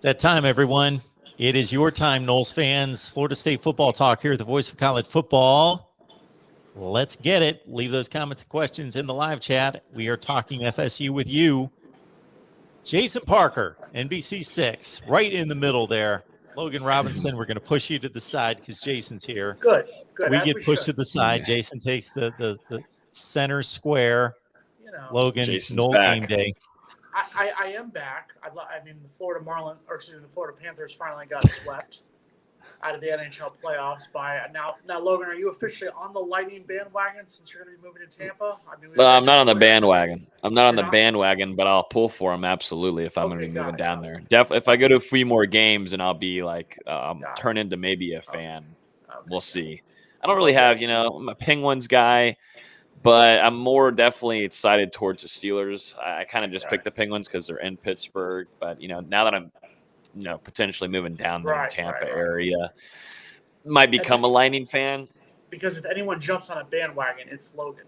That time, everyone. It is your time, Noles fans. Florida State football talk here at the Voice of College Football. Let's get it. Leave those comments and questions in the live chat. We are talking FSU with you. Jason Parker, NBC6, right in the middle there. Logan Robinson, we're going to push you to the side because Jason's here. Good. We get pushed to the side. Jason takes the center square. Logan, Noel game day. I am back. I mean, the Florida Panthers finally got swept out of the NHL playoffs by now. Logan, are you officially on the Lightning bandwagon since you're going to be moving to Tampa? I'm not on the bandwagon. I'm not on the bandwagon, but I'll pull for them absolutely if I'm going to be moving down there. Definitely, if I go to a few more games, and I'll be like turn into maybe a fan. We'll see. I don't really have, I'm a Penguins guy. But I'm more definitely excited towards the Steelers. I kind of just picked the Penguins because they're in Pittsburgh. But, now that I'm, potentially moving down the Tampa area, might become a Lightning fan. Because if anyone jumps on a bandwagon, it's Logan.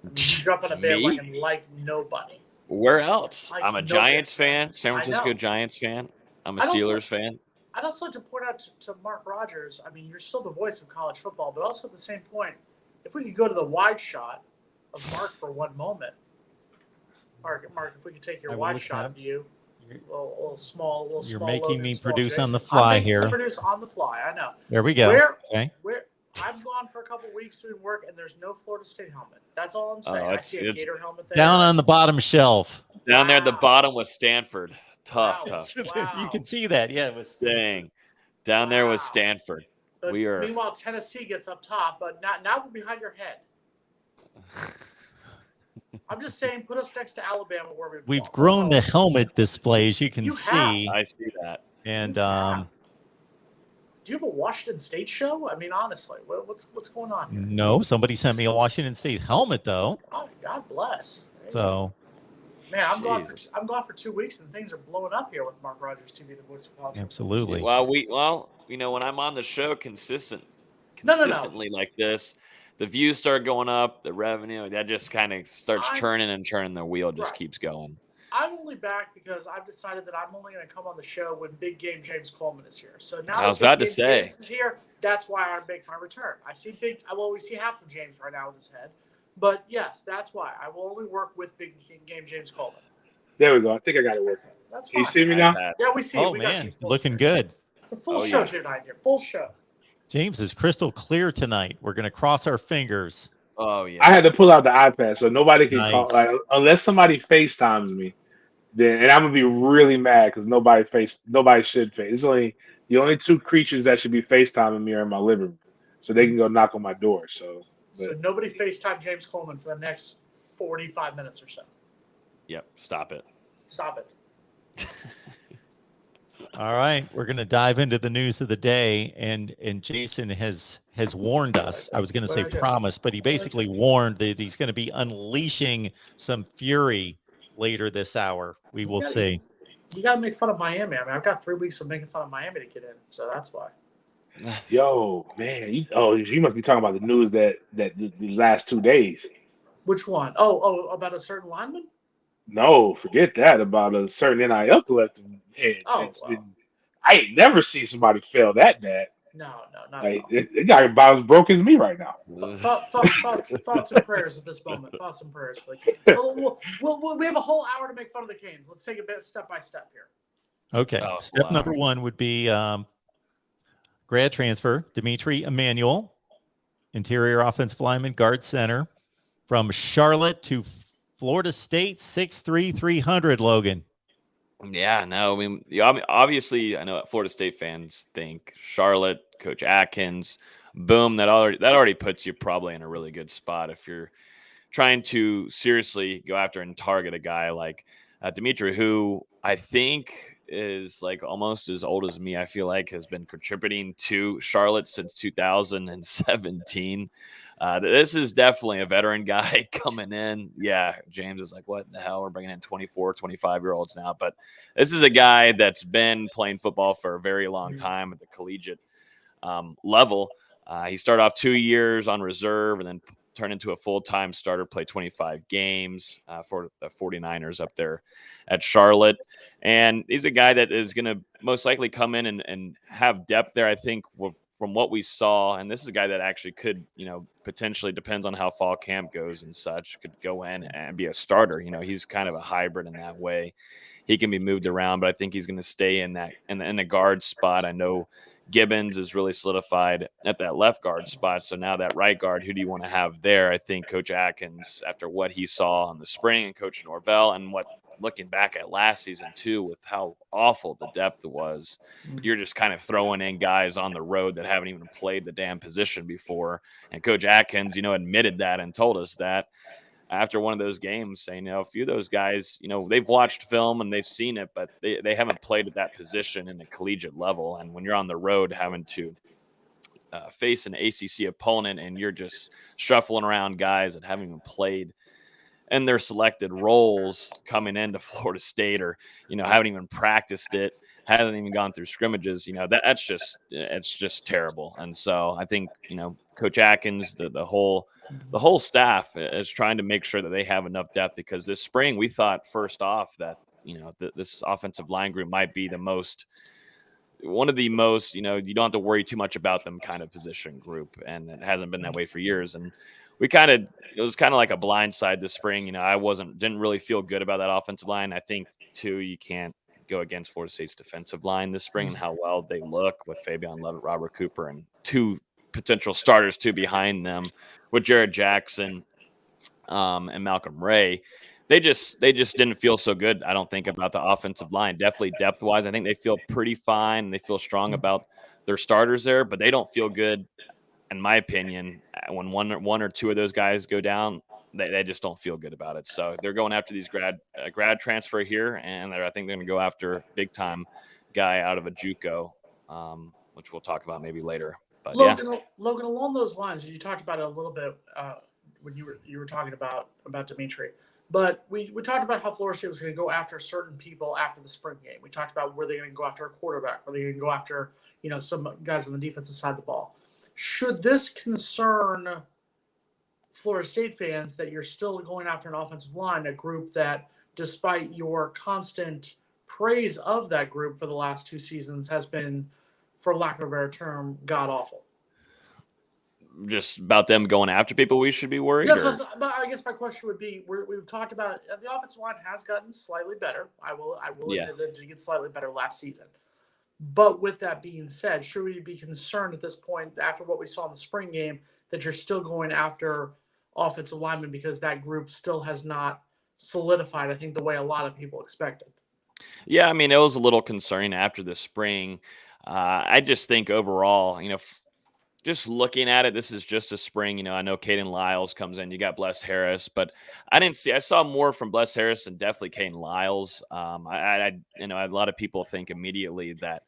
I mean, you jump on a bandwagon like nobody. Where else? I'm a Giants fan, San Francisco Giants fan. I'm a Steelers fan. I'd also like to point out to Mark Rogers, I mean, you're still the voice of college football, but also at the same point, if we could go to the wide shot of Mark for one moment. Mark, if we could take your wide shot of you. A little small. You're making me produce Jason. on the fly here. Produce on the fly, I know. There we go. Where I've gone for a couple of weeks doing work, and there's no Florida State helmet. That's all I'm saying. I see a Gator helmet there. Down on the bottom shelf. Down there at the bottom was Stanford. Tough. Wow. You can see that. Yeah, it was. Dang. Down there was Stanford. But meanwhile, Tennessee gets up top, but now we're behind your head. I'm just saying, put us next to Alabama where we've grown the helmet display, as you can see. I see that. And do you have a Washington State show? I mean, honestly, what's going on here? No, somebody sent me a Washington State helmet though. Oh, God bless. So, man, I'm gone for 2 weeks, and things are blowing up here with Mark Rogers TV, the voice of college. Absolutely. Well, when I'm on the show consistently like this. The views start going up, the revenue, that just kind of starts churning and churning. The wheel just keeps going. I'm only back because I've decided that I'm only going to come on the show when Big Game James Coleman is here. So now I was about to say, James is here, that's why I'm making my return. We see half of James right now with his head. But yes, that's why. I will only work with Big Game James Coleman. There we go. I think I got it working. That's fine. Can you see me now? Yeah, we see you. Oh, we man, looking good. It's a full show tonight here. Full show. James is crystal clear tonight. We're going to cross our fingers. Oh, yeah. I had to pull out the iPad so nobody can call. Like, unless somebody FaceTimes me, then I'm gonna be really mad because nobody should face. It's the only two creatures that should be FaceTiming me are in my living room, so they can go knock on my door. So nobody FaceTime James Coleman for the next 45 minutes or so. Yep. Stop it. All right, we're going to dive into the news of the day, and Jason has warned us. I was going to say promise, but he basically warned that he's going to be unleashing some fury later this hour. We will see. You got to make fun of Miami. I mean, I've got 3 weeks of making fun of Miami to get in, so that's why. Yo, man, you must be talking about the news that the last 2 days. Which one? Oh, about a certain lineman? No, forget that. About a certain NIL collective. I ain't never seen somebody fail that bad. No, not like, it got about as broke as me right now. Thoughts and prayers at this moment. Thoughts and prayers for the Canes. We have a whole hour to make fun of the Canes. Let's take a bit step by step here. Okay. Step number one would be grad transfer, Dimitri EMMANUEL, interior offensive lineman, guard center, from Charlotte to Florida State, 6'3", 300, Logan. Yeah, no, I mean, obviously, I know what Florida State fans think. Charlotte, Coach Atkins, boom, that already puts you probably in a really good spot if you're trying to seriously go after and target a guy like Dimitri, who I think is like almost as old as me. I feel like has been contributing to Charlotte since 2017. This is definitely a veteran guy coming in. Yeah, James is like, what the hell? We're bringing in 24, 25-year-olds now. But this is a guy that's been playing football for a very long time at the collegiate level. He started off 2 years on reserve and then turn into a full-time starter, play 25 games for the 49ers up there at Charlotte. And he's a guy that is going to most likely come in and have depth there, I think, from what we saw. And this is a guy that actually could, potentially, depends on how fall camp goes and such, could go in and be a starter. He's kind of a hybrid in that way. He can be moved around, but I think he's going to stay in the guard spot. I know Gibbons is really solidified at that left guard spot. So now that right guard, who do you want to have there? I think Coach Atkins, after what he saw in the spring, and Coach Norvell, and looking back at last season too, with how awful the depth was, you're just kind of throwing in guys on the road that haven't even played the damn position before. And Coach Atkins, admitted that and told us that after one of those games, saying, a few of those guys, they've watched film and they've seen it, but they haven't played at that position in a collegiate level. And when you're on the road having to face an ACC opponent and you're just shuffling around guys that haven't even played in their selected roles coming into Florida State, or, haven't even practiced it, hasn't even gone through scrimmages, it's just terrible. And so I think, Coach Atkins, the whole staff is trying to make sure that they have enough depth, because this spring we thought first off that, this offensive line group might be one of the most, you don't have to worry too much about them kind of position group. And it hasn't been that way for years. And it was kind of like a blind side this spring. I didn't really feel good about that offensive line. I think too, you can't go against Florida State's defensive line this spring and how well they look with Fabian Levitt, Robert Cooper, and two potential starters too behind them with Jared Jackson and Malcolm Ray. They just didn't feel so good, I don't think, about the offensive line. Definitely depth-wise, I think they feel pretty fine. They feel strong about their starters there, but they don't feel good, in my opinion, when one or two of those guys go down. They just don't feel good about it. So they're going after these grad transfer here, and I think they're going to go after big-time guy out of a JUCO, which we'll talk about maybe later. But Logan, along those lines, you talked about it a little bit when you were talking about Dimitri. But we talked about how Florida State was going to go after certain people after the spring game. We talked about where they're going to go after a quarterback, where they're going to go after some guys on the defensive side of the ball. Should this concern Florida State fans that you're still going after an offensive line, a group that, despite your constant praise of that group for the last two seasons, has been, for lack of a better term, god awful? Just about them going after people we should be worried? Yes, but I guess my question would be, we've talked about it. The offensive line has gotten slightly better. I will admit that it gets slightly better last season. But with that being said, should we be concerned at this point, after what we saw in the spring game, that you're still going after offensive linemen because that group still has not solidified, I think, the way a lot of people expected? Yeah, I mean, it was a little concerning after the spring. I just think overall, just looking at it, this is just a spring. I know Caden Lyles comes in. You got Bless Harris, but I saw more from Bless Harris than definitely Caden Lyles. A lot of people think immediately that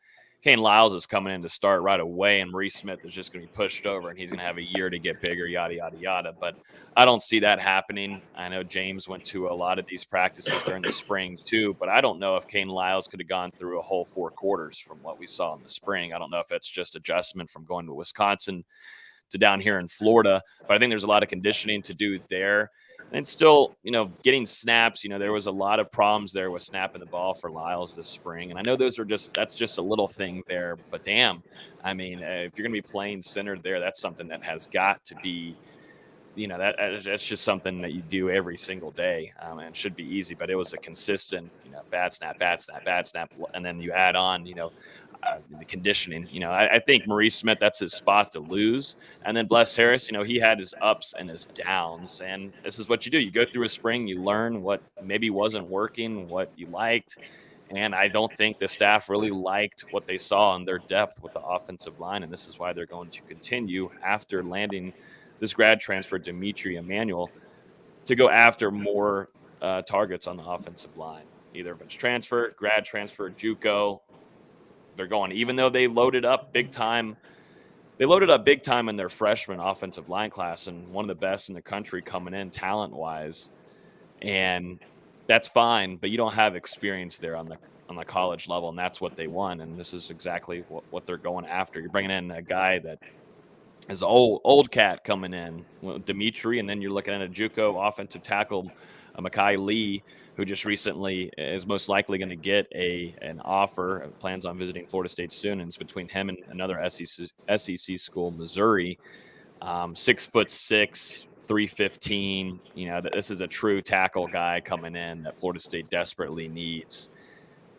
Caden Lyles is coming in to start right away, and Maurice Smith is just going to be pushed over, and he's going to have a year to get bigger, yada, yada, yada. But I don't see that happening. I know James went to a lot of these practices during the spring too, but I don't know if Caden Lyles could have gone through a whole 4 quarters from what we saw in the spring. I don't know if it's just adjustment from going to Wisconsin to down here in Florida, but I think there's a lot of conditioning to do there. And still, getting snaps, there was a lot of problems there with snapping the ball for Lyles this spring. And I know that's just a little thing there, but damn, I mean, if you're going to be playing center there, that's something that has got to be, that's just something that you do every single day. And it should be easy, but it was a consistent, bad snap, bad snap, bad snap. And then you add on, the conditioning. I think Maurice Smith, that's his spot to lose. And then Bless Harris, he had his ups and his downs. And this is what you do. You go through a spring, you learn what maybe wasn't working, what you liked. And I don't think the staff really liked what they saw in their depth with the offensive line. And this is why they're going to continue, after landing this grad transfer, Dimitri EMMANUEL, to go after more targets on the offensive line. Either if it's transfer, grad transfer, JUCO, they're going, even though they loaded up big time. They loaded up big time in their freshman offensive line class, and one of the best in the country coming in talent-wise. And that's fine, but you don't have experience there on the college level, and that's what they want. And this is exactly what they're going after. You're bringing in a guy that as an old cat coming in, Dimitri, and then you're looking at a JUCO offensive tackle, Makai Lee, who just recently is most likely going to get an offer. Plans on visiting Florida State soon, and it's between him and another SEC school, Missouri. 6'6", 315. This is a true tackle guy coming in that Florida State desperately needs.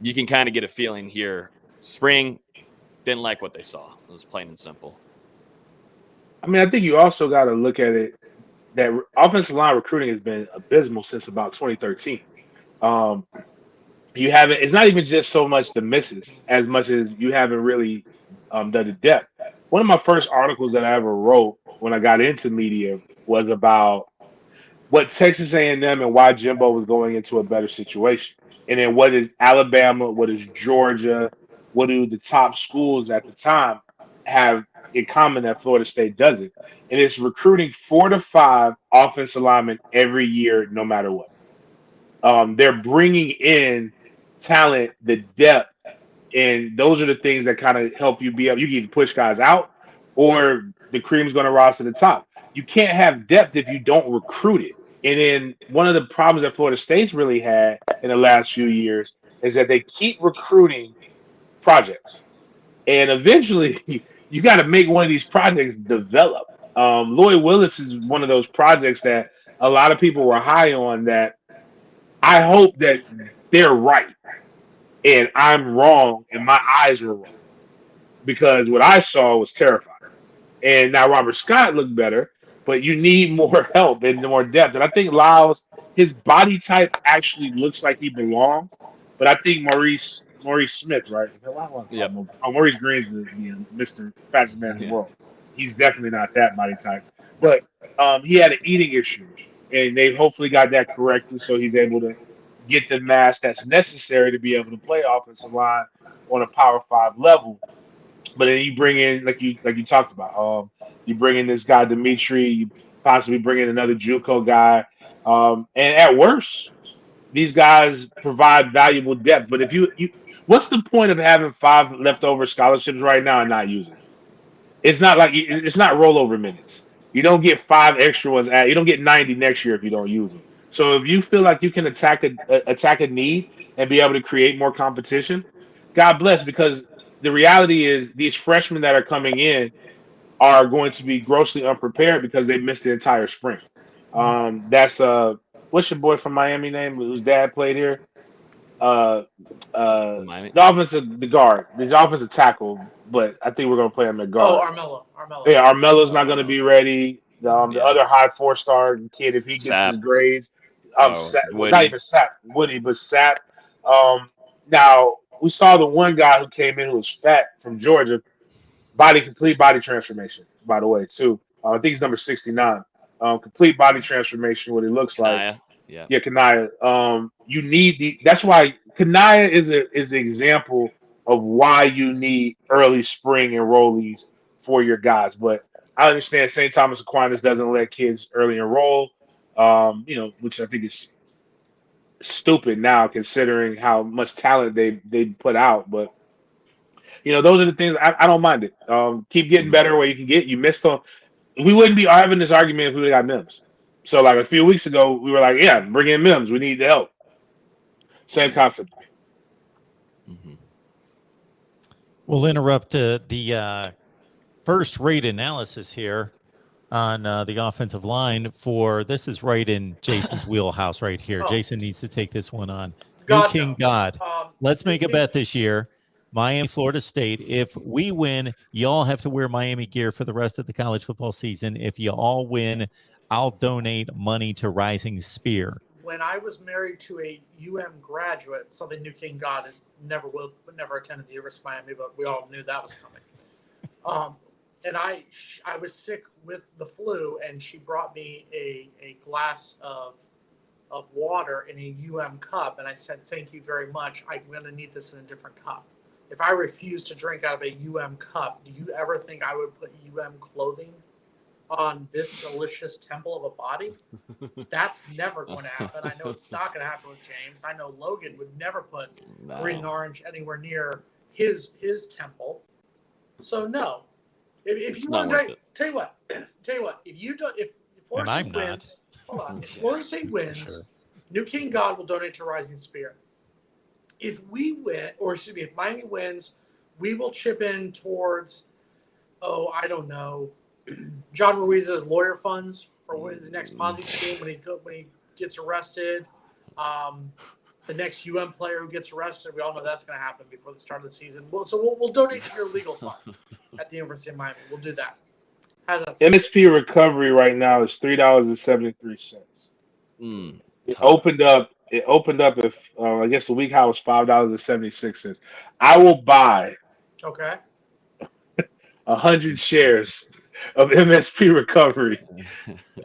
You can kind of get a feeling here. Spring didn't like what they saw. It was plain and simple. I mean, I think you also got to look at it that offensive line recruiting has been abysmal since about 2013. You haven't. It's not even just so much the misses as much as you haven't really done the depth. One of my first articles that I ever wrote when I got into media was about what Texas A&M and why Jimbo was going into a better situation, and then what is Alabama, what is Georgia, what do the top schools at the time have in common that Florida State doesn't, and it's recruiting 4 to 5 offensive linemen every year, no matter what. They're bringing in talent, the depth, and those are the things that kind of help you be able. You can either push guys out, or the cream's going to rise to the top. You can't have depth if you don't recruit it. And then one of the problems that Florida State's really had in the last few years is that they keep recruiting projects, and eventually you got to make one of these projects develop. Lloyd Willis is one of those projects that a lot of people were high on. That I hope that they're right and I'm wrong and my eyes were wrong, because what I saw was terrifying. And now Robert Scott looked better, but you need more help and more depth. And I think Lyles, his body type actually looks like he belongs, but I think Maurice Smith, right? Yep. Maurice Green's the Mr. Fastest Man in the world. He's definitely not that body type, but he had an eating issue, and they hopefully got that corrected, so he's able to get the mass that's necessary to be able to play offensive line on a Power 5 level. But then you bring in, like you talked about, you bring in this guy Dimitri, you possibly bring in another JUCO guy, and at worst, these guys provide valuable depth. But if you what's the point of having 5 leftover scholarships right now and not using them? It's not like it's not rollover minutes. You don't get 5 extra ones. You don't get 90 next year if you don't use them. So if you feel like you can attack a need and be able to create more competition, God bless. Because the reality is these freshmen that are coming in are going to be grossly unprepared because they missed the entire spring. That's what's your boy from Miami name whose dad played here? The offensive tackle, but I think we're gonna play him at guard. Armello. Yeah, Armello's not gonna be ready. The other high 4-star kid, if he gets his grades, not even Woody, but Sapp. Now we saw the one guy who came in who was fat from Georgia, complete body transformation, by the way, too. I think he's number 69. Complete body transformation, what he looks like. Kanaya. You need that's why Kanaya is an example of why you need early spring enrollees for your guys. But I understand St. Thomas Aquinas doesn't let kids early enroll, which I think is stupid now considering how much talent they put out. But those are the things I don't mind it. Keep getting better where you can get. You missed on. We wouldn't be having this argument if we got Mims. So like a few weeks ago, we were like, yeah, bring in Mims. We need the help. Same concept. We'll interrupt the first-rate analysis here on the offensive line this is right in Jason's wheelhouse right here. Jason needs to take this one on. God. Let's make a bet this year. Miami, Florida State. If we win, y'all have to wear Miami gear for the rest of the college football season. If you all win, I'll donate money to Rising Spear. When I was married to a graduate, something New King God never attended the University of Miami, but we all knew that was coming. And I was sick with the flu, and she brought me a glass of water in a cup, and I said, "Thank you very much. I'm going to need this in a different cup." If I refuse to drink out of a cup, do you ever think I would put clothing on this delicious temple of a body? That's never going to happen. I know it's not going to happen with James. I know Logan would never put green and orange anywhere near his temple. So no. If you want to tell you what, if Florida State wins, hold on. If Florida State wins, Sure. New King God will donate to Rising Spirit. If we win, or excuse me, if Miami wins, we will chip in towards, I don't know, John Ruiz's lawyer funds for his next Ponzi scheme when he gets arrested. The next player who gets arrested, we all know that's going to happen before the start of the season. We'll donate to your legal fund at the University of Miami. We'll do that. How's that sound? MSP recovery right now is $3.73. It opened up. If I guess the week high was $5.76. I will buy 100 shares of MSP recovery.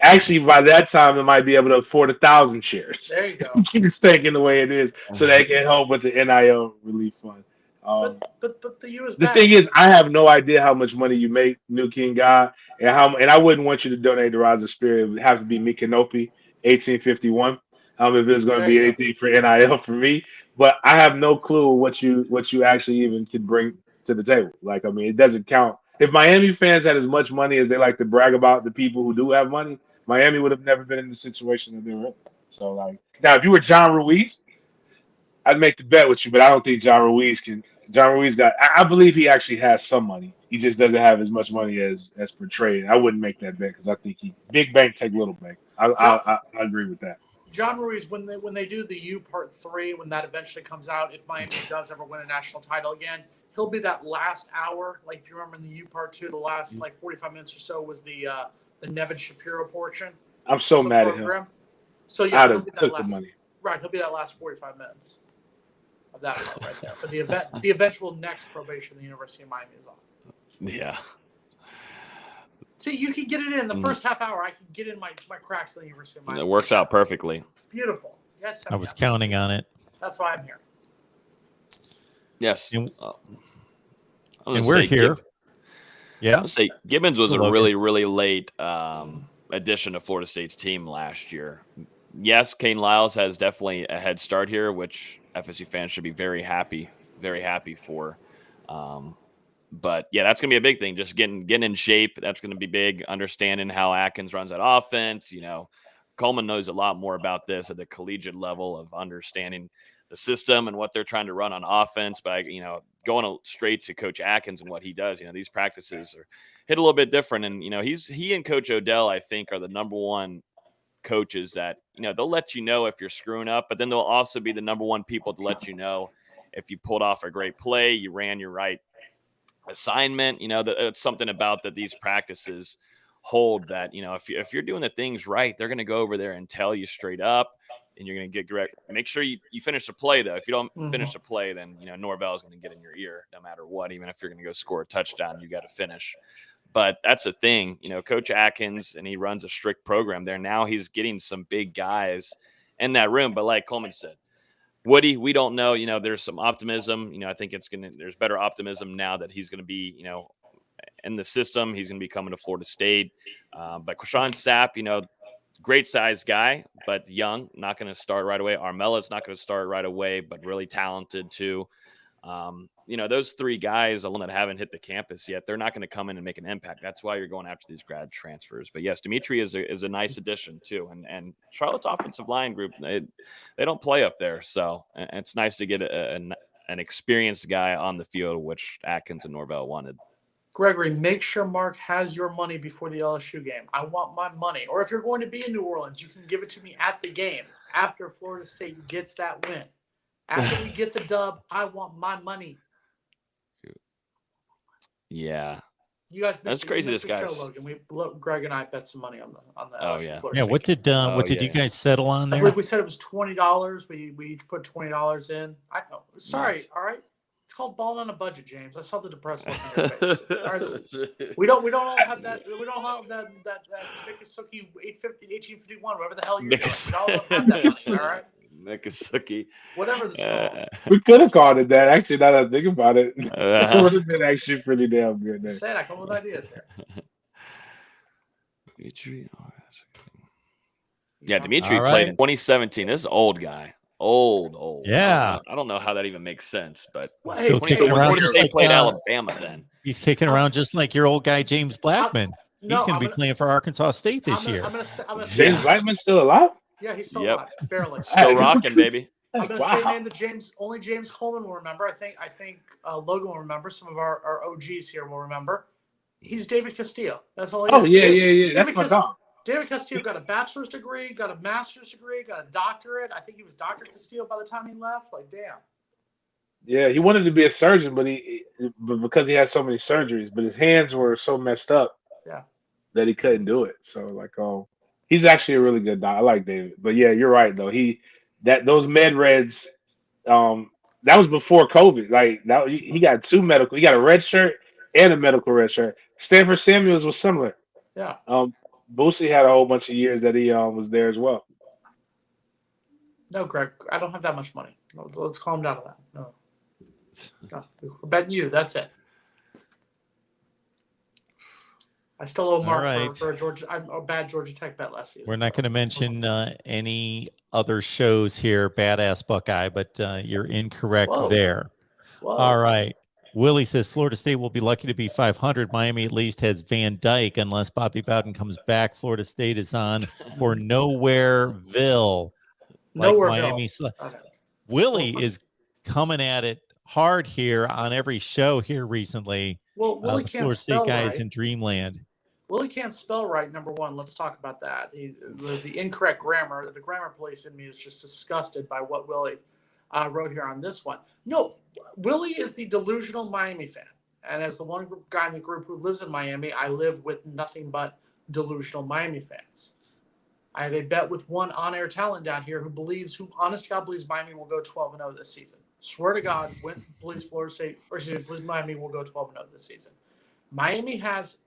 Actually, by that time, they might be able to afford 1,000 shares. There you go. Keep it staying the way it is, so they can help with the NIL relief fund. But the U is the back. thing is, I have no idea how much money you make, New King God, and I wouldn't want you to donate to Rise of Spirit. It would have to be Micanopy, 1851. If it's going to be anything for NIL for me, but I have no clue what you actually even can bring to the table. Like, I mean, it doesn't count. If Miami fans had as much money as they like to brag about the people who do have money, Miami would have never been in the situation that they were in. So, like, now if you were John Ruiz, I'd make the bet with you, but I don't think John Ruiz can. John Ruiz I believe he actually has some money. He just doesn't have as much money as portrayed. I wouldn't make that bet because I think big bank take little bank. I agree with that. John Ruiz, when they do the U Part 3, when that eventually comes out, if Miami does ever win a national title again, he'll be that last hour. Like, if you remember in the U Part 2, the last 45 minutes or so was the Nevin Shapiro portion. I'm so mad at him. So yeah, he'll be that last, the money. Right, he'll be that last 45 minutes of that part right there for the eventual next probation the University of Miami is on. Yeah. See, you can get it in the first half hour. I can get in my cracks in the University of Miami. It works out perfectly. It's beautiful. Yes, I was counting on it. That's why I'm here. Yes. And we're here. I would say Gibbons was a really, really late addition to Florida State's team last year. Yes, Kane Lyles has definitely a head start here, which FSU fans should be very happy for. But yeah, that's gonna be a big thing. Just getting in shape. That's gonna be big. Understanding how Atkins runs that offense. You know, Coleman knows a lot more about this at the collegiate level of understanding the system and what they're trying to run on offense. But going straight to Coach Atkins and what he does. These practices are hit a little bit different. And he and Coach Odell, I think, are the number one coaches that they'll let you know if you're screwing up, but then they'll also be the number one people to let you know if you pulled off a great play, you ran your right assignment. That it's something about that these practices hold that if you're doing the things right, they're going to go over there and tell you straight up, and you're going to get correct. Make sure you finish the play, though. If you don't finish the play, then Norvell is going to get in your ear no matter what. Even if you're going to go score a touchdown, you got to finish. But that's the thing, Coach Atkins, and he runs a strict program there. Now he's getting some big guys in that room. But like Coleman said, Woody, we don't know. There's some optimism. I think there's better optimism now that he's going to be, in the system. He's going to be coming to Florida State. But Krishan Sapp, great size guy, but young, not going to start right away. Armella's not going to start right away, but really talented too. Those three guys alone that haven't hit the campus yet, they're not going to come in and make an impact. That's why you're going after these grad transfers. But yes, Dimitri is a nice addition too. And Charlotte's offensive line group, they don't play up there. So it's nice to get an experienced guy on the field, which Atkins and Norvell wanted. Gregory, make sure Mark has your money before the LSU game. I want my money. Or if you're going to be in New Orleans, you can give it to me at the game after Florida State gets that win. After we get the dub, I want my money. Yeah, you guys. That's crazy. This guy's. Greg and I bet some money on the. Oh LSU yeah. Yeah. What did you guys settle on there? I believe we said it was $20. We each put $20 in. I know. Sorry. Nice. All right. It's called balling on a budget, James. I saw the depressed look on your face. Right. We don't all have that. We don't have that Mikasuki 1851, whatever the hell you're doing. We all have that money, all right. Mikasuki. Whatever the we could have called it that. Actually, now that I think about it, it would have been actually pretty damn good. I said I come with ideas here. Yeah, Dimitri played in 2017. This is an old guy. Old. Yeah. I don't know how that even makes sense, but Well, Still hey, kicking around Florida just State like played Alabama then. he's kicking around just like your old guy James Blackman. He's going to be playing for Arkansas State this year. I'm gonna say, James Blackman's still alive? yeah, he's still Yep. alive, barely. Still rocking, baby. I'm gonna say a name that only James Coleman will remember. I think Logan will remember. Some of our OGs here will remember. He's David Castillo. That's all he is. Yeah. That's my dog. David Castillo got a bachelor's degree, got a master's degree, got a doctorate. I think he was Dr. Castillo by the time he left. Like, damn. Yeah, he wanted to be a surgeon, but because he had so many surgeries, but his hands were so messed up, that he couldn't do it. So like, he's actually a really good doc. I like David, but yeah, you're right though. Those med reds, that was before COVID. Like that, he got two medical. He got a red shirt and a medical red shirt. Stanford Samuels was similar. Yeah. Boosie had a whole bunch of years that he was there as well. No, Greg, I don't have that much money. Let's calm down to that. No, we're betting you. That's it. I still owe Mark for a bad Georgia Tech bet last season. We're not going to mention any other shows here, Badass Buckeye, but you're incorrect there. Whoa. All right. Willie says Florida State will be lucky to be 500. Miami at least has Van Dyke unless Bobby Bowden comes back. Florida State is on for Nowhereville. Miami. Okay. Willie is coming at it hard here on every show here recently. Well, Willie the can't Florida State guys right. in Dreamland. Willie can't spell right, number one. Let's talk about that. The incorrect grammar. The grammar police in me is just disgusted by what Willie wrote here on this one. No, Willie is the delusional Miami fan. And as the one guy in the group who lives in Miami, I live with nothing but delusional Miami fans. I have a bet with one on-air talent down here who honest to God believes Miami will go 12-0 this season. Swear to God, believes Florida State, believes Miami will go 12-0 this season. Miami has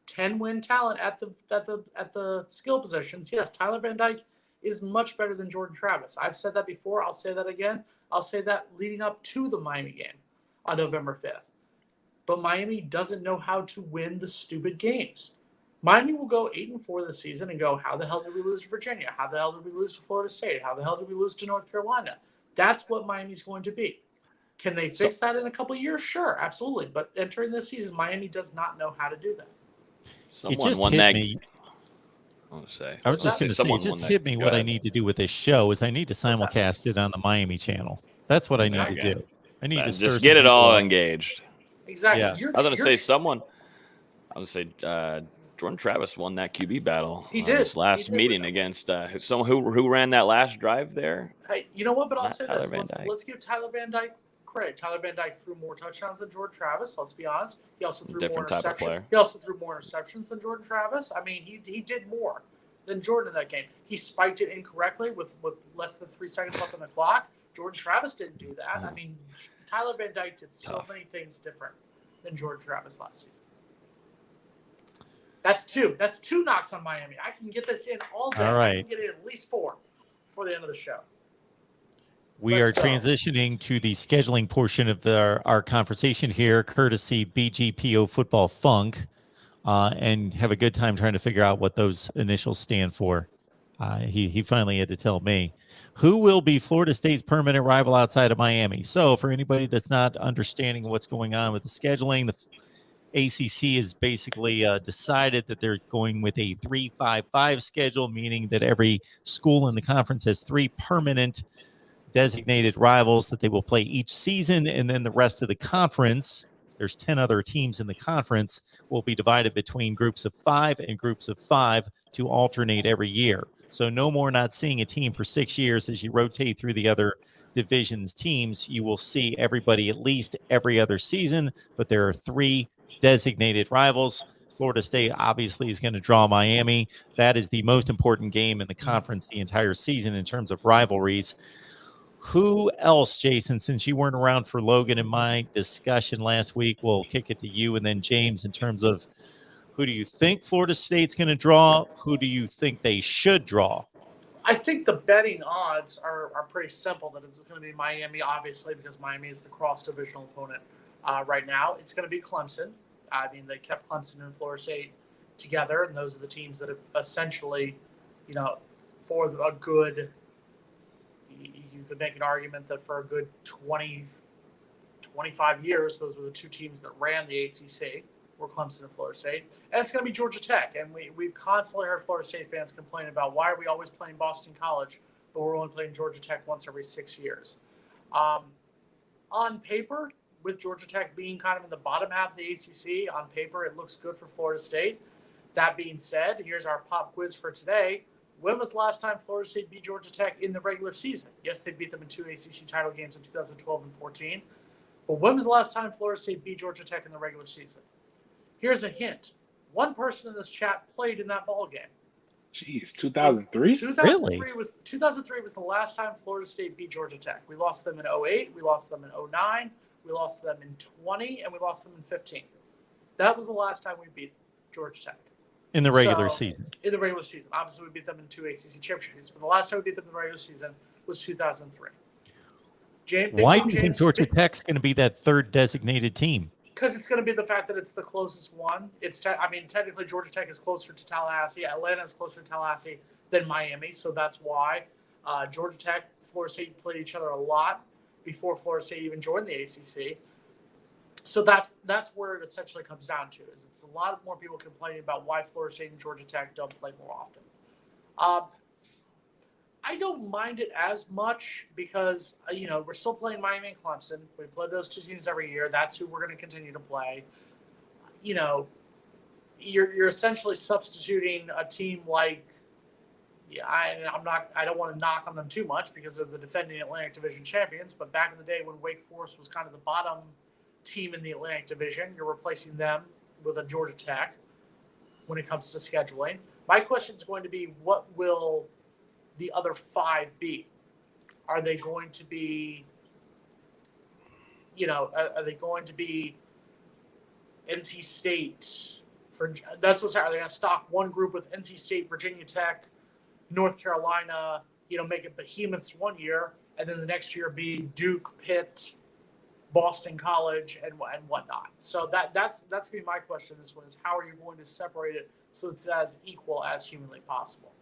10-win talent at the skill positions. Yes, Tyler Van Dyke is much better than Jordan Travis. I've said that before. I'll say that again. I'll say that leading up to the Miami game on November 5th. But Miami doesn't know how to win the stupid games. Miami will go 8-4 this season and go, how the hell did we lose to Virginia? How the hell did we lose to Florida State? How the hell did we lose to North Carolina? That's what Miami's going to be. Can they fix that in a couple of years? Sure, absolutely. But entering this season, Miami does not know how to do that. Someone won that. I was just going to say, it just hit me what I need to do with this show is I need to simulcast it on the Miami channel. That's what I need to do. I need to just get it all engaged. Exactly. Yeah. I was going to say Jordan Travis won that QB battle. He did. This last meeting against someone who ran that last drive there. Hey, you know what? But I'll say Tyler this. Let's give Tyler Van Dyke credit. Tyler Van Dyke threw more touchdowns than Jordan Travis. Let's be honest. He also threw more interceptions. He also threw more interceptions than Jordan Travis. I mean, he did more than Jordan in that game. He spiked it incorrectly with less than 3 seconds left on the clock. Jordan Travis didn't do that. I mean, Tyler Van Dyke did so many things different than Jordan Travis last season. That's two. That's 2 knocks on Miami. I can get this in all day. All right. I can get it at least 4 before the end of the show. We are transitioning to the scheduling portion of our conversation here, courtesy BGPO Football Funk, and have a good time trying to figure out what those initials stand for. He finally had to tell me. Who will be Florida State's permanent rival outside of Miami? So for anybody that's not understanding what's going on with the scheduling, the ACC has basically decided that they're going with a 3-5-5 schedule, meaning that every school in the conference has 3 permanent designated rivals that they will play each season, and then the rest of the conference, there's 10 other teams in the conference, will be divided between groups of 5 and groups of 5 to alternate every year. So no more not seeing a team for 6 years as you rotate through the other divisions teams. You will see everybody at least every other season, but there are 3 designated rivals. Florida State obviously is going to draw Miami. That is the most important game in the conference the entire season in terms of rivalries. Who else, Jason, since you weren't around for Logan and my discussion last week, we'll kick it to you and then James in terms of who do you think Florida State's going to draw? Who do you think they should draw? I think the betting odds are pretty simple that it's going to be Miami, obviously, because Miami is the cross-divisional opponent right now. It's going to be Clemson. I mean, they kept Clemson and Florida State together, and those are the teams that have essentially, for a good, you could make an argument that for a good 20, 25 years, those were the two teams that ran the ACC, were Clemson and Florida State. And it's going to be Georgia Tech. And we've constantly heard Florida State fans complain about why are we always playing Boston College, but we're only playing Georgia Tech once every 6 years. On paper, with Georgia Tech being kind of in the bottom half of the ACC, on paper, it looks good for Florida State. That being said, here's our pop quiz for today. When was the last time Florida State beat Georgia Tech in the regular season? Yes, they beat them in 2 ACC title games in 2012 and 14. But when was the last time Florida State beat Georgia Tech in the regular season? Here's a hint. One person in this chat played in that ball game. Jeez, 2003? 2003 was the last time Florida State beat Georgia Tech. We lost them in 08, we lost them in 09, we lost them in 20, and we lost them in 15. That was the last time we beat Georgia Tech. In the regular season. In the regular season. Obviously, we beat them in 2 ACC championships, but the last time we beat them in the regular season was 2003. Why do you think Georgia Tech's going to be that third designated team? Because it's going to be the fact that it's the closest one. Technically, Georgia Tech is closer to Tallahassee. Atlanta is closer to Tallahassee than Miami, so that's why. Georgia Tech, Florida State played each other a lot before Florida State even joined the ACC. So that's where it essentially comes down to. Is it's a lot more people complaining about why Florida State and Georgia Tech don't play more often. I don't mind it as much because we're still playing Miami and Clemson. We play those two teams every year. That's who we're going to continue to play. You're essentially substituting a team like. I don't want to knock on them too much because they're the defending Atlantic Division champions. But back in the day when Wake Forest was kind of the bottom team in the Atlantic Division, you're replacing them with a Georgia Tech when it comes to scheduling. My question is going to be, what will the other 5 be? Are they going to be, are they going to be NC State? That's what's happening. Are they going to stock one group with NC State, Virginia Tech, North Carolina, make it behemoths one year, and then the next year be Duke, Pitt, Boston College, and whatnot. So that's going to be my question. This one is, how are you going to separate it so it's as equal as humanly possible?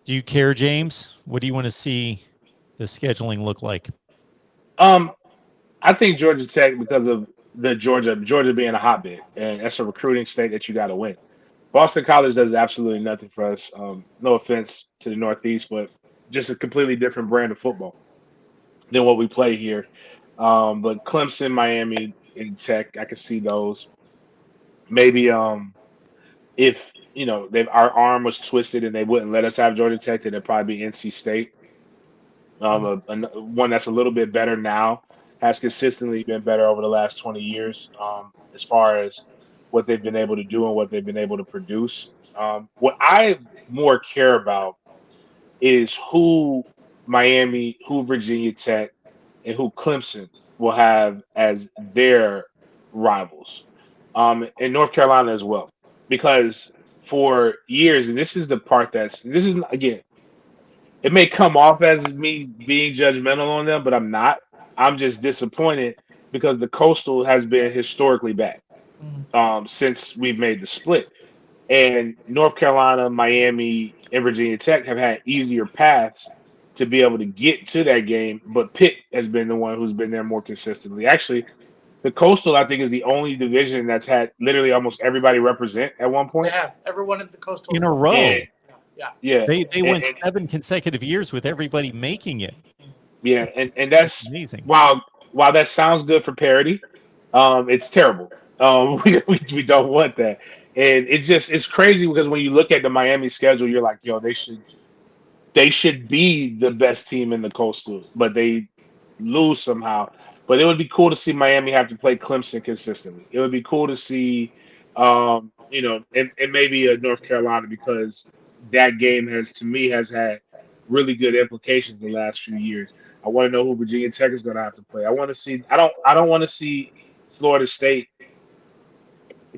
Do you care, James? What do you want to see the scheduling look like? I think Georgia Tech, because of the Georgia being a hotbed, and that's a recruiting state that you got to win. Boston College does absolutely nothing for us. No offense to the Northeast, but just a completely different brand of football than what we play here. But Clemson, Miami, and Tech, I can see those. Maybe if our arm was twisted and they wouldn't let us have Georgia Tech, then it'd probably be NC State. One that's a little bit better now, has consistently been better over the last 20 years as far as what they've been able to do and what they've been able to produce. What I more care about is who Miami, who Virginia Tech, and who Clemson will have as their rivals, and North Carolina as well. Because for years, and this is the part again, it may come off as me being judgmental on them, but I'm not. I'm just disappointed because the Coastal has been historically bad since we've made the split. And North Carolina, Miami, and Virginia Tech have had easier paths to be able to get to that game, but Pitt has been the one who's been there more consistently. Actually, the Coastal, I think, is the only division that's had literally almost everybody represent at one point. They have everyone in the Coastal in a row. Yeah. They went 7 consecutive years with everybody making it. Yeah, and that's amazing. While that sounds good for parity, it's terrible. We don't want that, and it's crazy because when you look at the Miami schedule, you're like, they should be the best team in the Coastal, but they lose somehow. But it would be cool to see Miami have to play Clemson consistently. It would be cool to see, and maybe a North Carolina, because that game has had really good implications the last few years. I want to know who Virginia Tech is going to have to play. I want to see. I don't want to see Florida State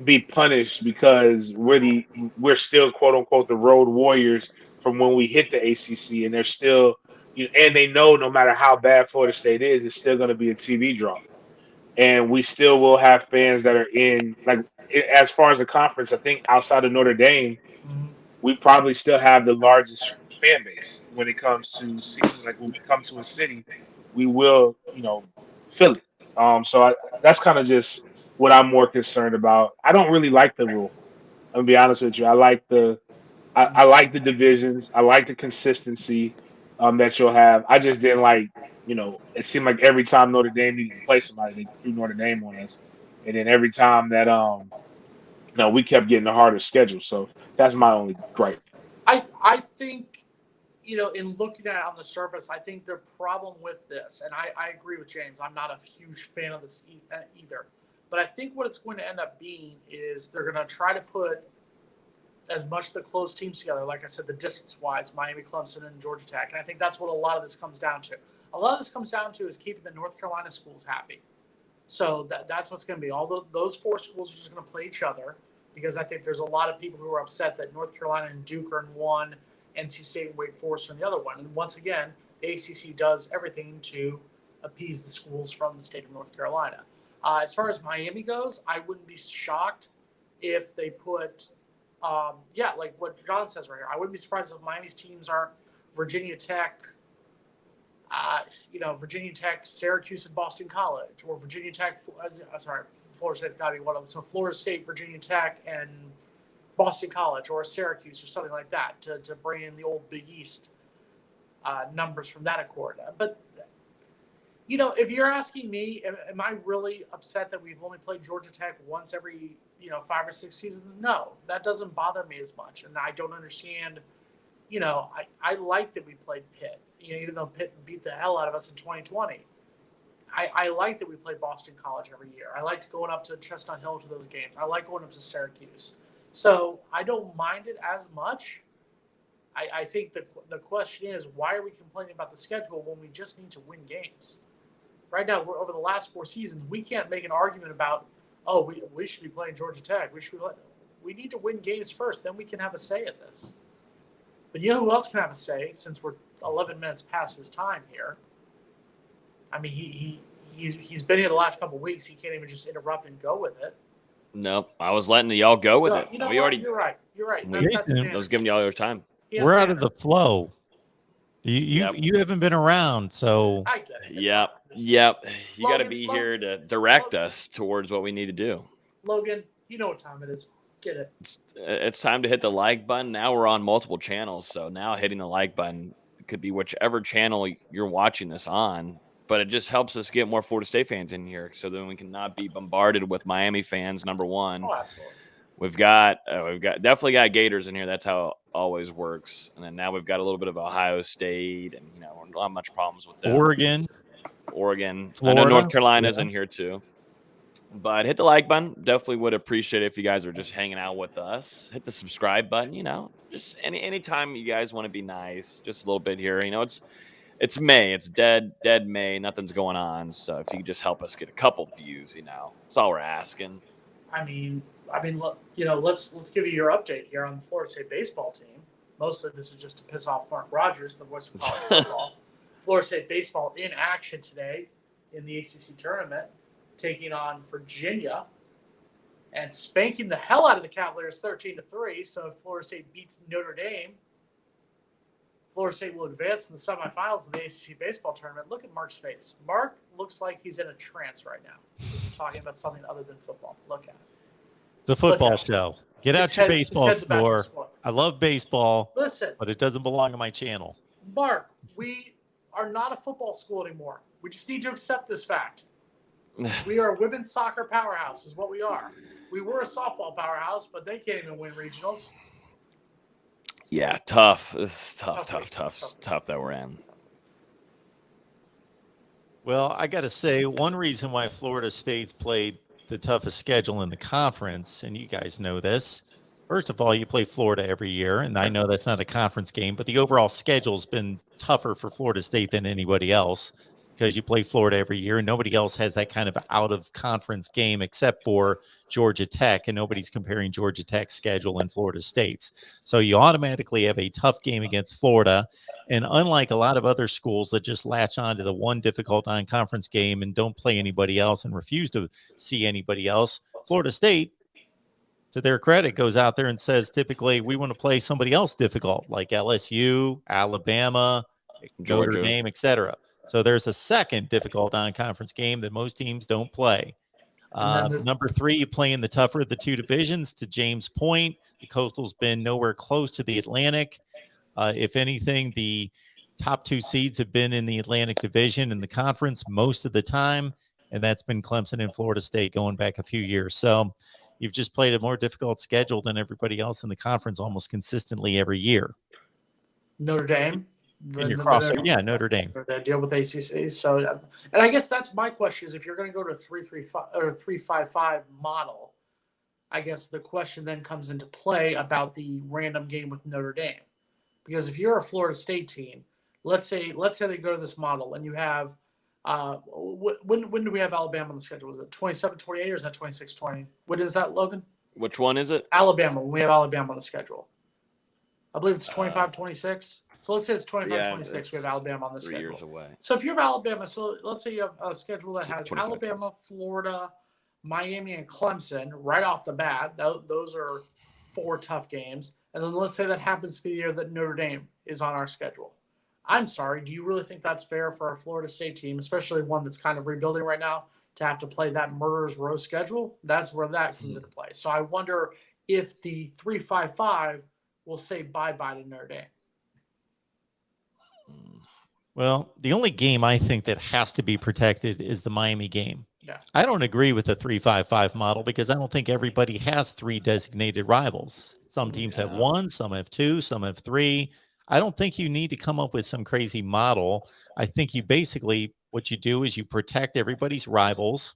be punished because we're still quote unquote the road warriors from when we hit the ACC, and they're still, and they know no matter how bad Florida State is, it's still going to be a TV draw, and we still will have fans that are in, like, as far as the conference. I think outside of Notre Dame, we probably still have the largest fan base when it comes to season. Like when we come to a city, we will, feel it. That's kind of just what I'm more concerned about. I don't really like the rule. I'm gonna be honest with you. I like the divisions. I like the consistency that you'll have. I just didn't like, it seemed like every time Notre Dame needed to play somebody, they threw Notre Dame on us, and then every time that we kept getting a harder schedule. So that's my only gripe. I think, in looking at it on the surface, I think the problem with this, and I agree with James, I'm not a huge fan of this either. But I think what it's going to end up being is they're going to try to put as much of the close teams together, like I said, the distance-wise, Miami, Clemson, and Georgia Tech. And I think that's what a lot of this comes down to. A lot of this comes down to is keeping the North Carolina schools happy. So that's what's going to be. All those four schools are just going to play each other, because I think there's a lot of people who are upset that North Carolina and Duke are in one, NC State and Wake Forest are in the other one. And once again, the ACC does everything to appease the schools from the state of North Carolina. As far as Miami goes, I wouldn't be shocked if they put like what John says right here. I wouldn't be surprised if Miami's teams aren't Virginia Tech, Syracuse, and Boston College, or Virginia Tech. Florida State's got to be one of them. So Florida State, Virginia Tech, and Boston College, or Syracuse, or something like that, to bring in the old Big East numbers from that accord. But if you're asking me, am I really upset that we've only played Georgia Tech once every 5 or 6 seasons? No, that doesn't bother me as much. And I don't understand, I like that we played Pitt, even though Pitt beat the hell out of us in 2020. I like that we played Boston College every year. I liked going up to Chestnut Hill to those games. I like going up to Syracuse. So I don't mind it as much. I think the question is, why are we complaining about the schedule when we just need to win games? Right now, over the last 4 seasons, we can't make an argument about, we should be playing Georgia Tech. We need to win games first, then we can have a say at this. But who else can have a say, since we're 11 minutes past his time here? I mean, he's been here the last couple of weeks. He can't even just interrupt and go with it. Nope, I was letting y'all go with it. You're right. I was giving y'all your time. We're out of the flow. You haven't been around, so I get it. Yep. You got to be here to direct us towards what we need to do. Logan, you know what time it is. Get it. It's time to hit the like button. Now we're on multiple channels, so now hitting the like button could be whichever channel you're watching this on. But it just helps us get more Florida State fans in here, so then we can not be bombarded with Miami fans. Number one. Oh, absolutely. We've definitely got Gators in here. That's how it always works. And then now we've got a little bit of Ohio State, and we don't have much problems with that. Oregon, Florida. I know Florida. North Carolina's in here too. But hit the like button. Definitely would appreciate it if you guys are just hanging out with us. Hit the subscribe button. Just anytime you guys want to be nice, just a little bit here. It's May. It's dead May. Nothing's going on. So if you could just help us get a couple views, that's all we're asking. I mean, look, let's give you your update here on the Florida State baseball team. Mostly this is just to piss off Mark Rogers, the voice of college football. Florida State baseball in action today in the ACC tournament, taking on Virginia and spanking the hell out of the Cavaliers 13-3. So if Florida State beats Notre Dame, Florida State will advance in the semifinals of the ACC baseball tournament. Look at Mark's face. Mark looks like he's in a trance right now, talking about something other than football. Look at it. The football show. Get out your baseball score. I love baseball. Listen, but it doesn't belong on my channel. Mark, we are not a football school anymore. We just need to accept this fact. We are a women's soccer powerhouse is what we are. We were a softball powerhouse, but they can't even win regionals. Yeah, tough. It's tough that we're in. Well, I got to say, one reason why Florida State's played the toughest schedule in the conference, and you guys know this. First of all, you play Florida every year, and I know that's not a conference game, but the overall schedule's been tougher for Florida State than anybody else because you play Florida every year, and nobody else has that kind of out-of-conference game except for Georgia Tech, and nobody's comparing Georgia Tech's schedule and Florida State's. So you automatically have a tough game against Florida, and unlike a lot of other schools that just latch on to the one difficult non-conference game and don't play anybody else and refuse to see anybody else, Florida State to their credit, goes out there and says, typically, we want to play somebody else difficult, like LSU, Alabama, Notre Georgia. Dame, etc. So there's a second difficult non-conference game that most teams don't play. Number 3, you play in the tougher of the two divisions. To James' point, the Coastal's been nowhere close to the Atlantic. If anything, the top 2 seeds have been in the Atlantic Division in the conference most of the time, and that's been Clemson and Florida State going back a few years. So you've just played a more difficult schedule than everybody else in the conference almost consistently every year. Notre Dame. And your crossover, yeah, Notre Dame. They deal with ACC. So, and I guess that's my question: is if you're going to go to 3-3-5 or 3-5-5 model, I guess the question then comes into play about the random game with Notre Dame, because if you're a Florida State team, let's say they go to this model and you have, when do we have Alabama on the schedule? Is it 27-28 or is that 26-20? What is that, Logan? Which one is it? Alabama. When we have Alabama on the schedule, I believe it's 25-26. So let's say it's 25-26. We have Alabama on the schedule. 3 years away. So if you have Alabama, so let's say you have a schedule that has 25 Alabama, days. Florida, Miami, and Clemson right off the bat. Those are 4 tough games. And then let's say that happens to be the year that Notre Dame is on our schedule. I'm sorry. Do you really think that's fair for a Florida State team, especially one that's kind of rebuilding right now, to have to play that murderer's row schedule? That's where that comes into play. So I wonder if the 3-5-5 will say bye-bye to Notre Dame. Well, the only game I think that has to be protected is the Miami game. Yeah. I don't agree with the 3-5-5 model because I don't think everybody has 3 designated rivals. Some teams have 1, some have 2, some have 3. I don't think you need to come up with some crazy model. I think you basically, what you do is you protect everybody's rivals,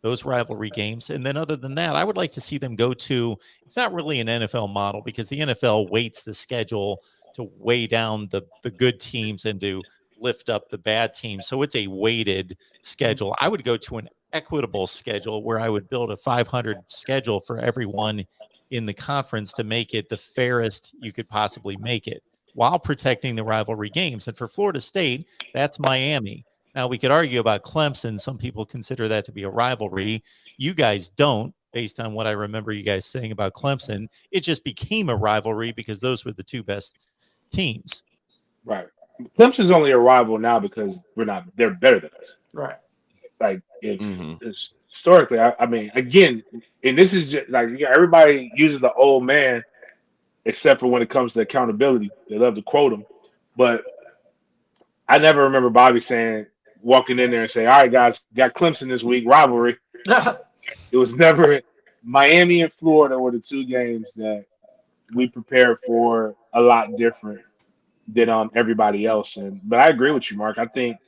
those rivalry games. And then other than that, I would like to see them go to, it's not really an NFL model because the NFL weights the schedule to weigh down the good teams and to lift up the bad teams. So it's a weighted schedule. I would go to an equitable schedule where I would build a 500 schedule for everyone in the conference to make it the fairest you could possibly make it while protecting the rivalry games. And for Florida State, that's Miami. Now, we could argue about Clemson. Some people consider that to be a rivalry. You guys don't, based on what I remember you guys saying about Clemson. It just became a rivalry because those were the 2 best teams. Right. Clemson's only a rival now because they're better than us. Right. Like, it's historically, I mean, again, and this is just like, everybody uses the old man, except for when it comes to accountability. They love to quote him. But I never remember Bobby walking in there and saying, all right, guys, got Clemson this week, rivalry. It was never Miami and Florida were the 2 games that we prepared for a lot different than everybody else. But I agree with you, Mark. I think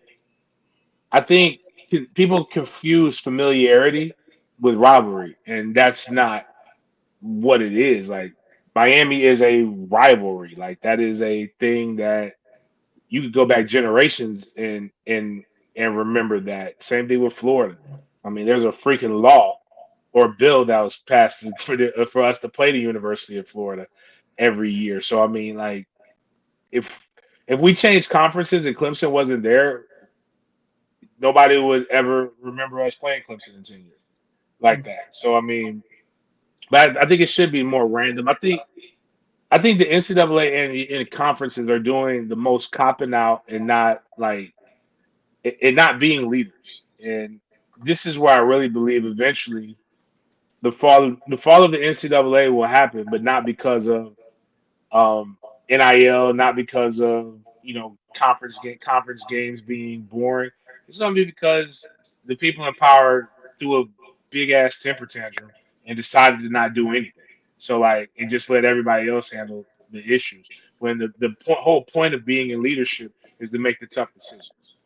people confuse familiarity with rivalry, and that's not what it is. Like, Miami is a rivalry. Like, that is a thing that you could go back generations and remember that. Same thing with Florida. I mean, there's a freaking law or bill that was passed for us to play the University of Florida every year. So I mean, like, if we changed conferences and Clemson wasn't there, nobody would ever remember us playing Clemson in 10 years like that. So I mean, but I think it should be more random. I think the NCAA and the conferences are doing the most copping out and not being leaders. And this is where I really believe eventually the fall of the NCAA will happen, but not because of NIL, not because of conference games being boring. It's going to be because the people in power threw a big ass temper tantrum and decided to not do anything. So and just let everybody else handle the issues. When the whole point of being in leadership is to make the tough decisions.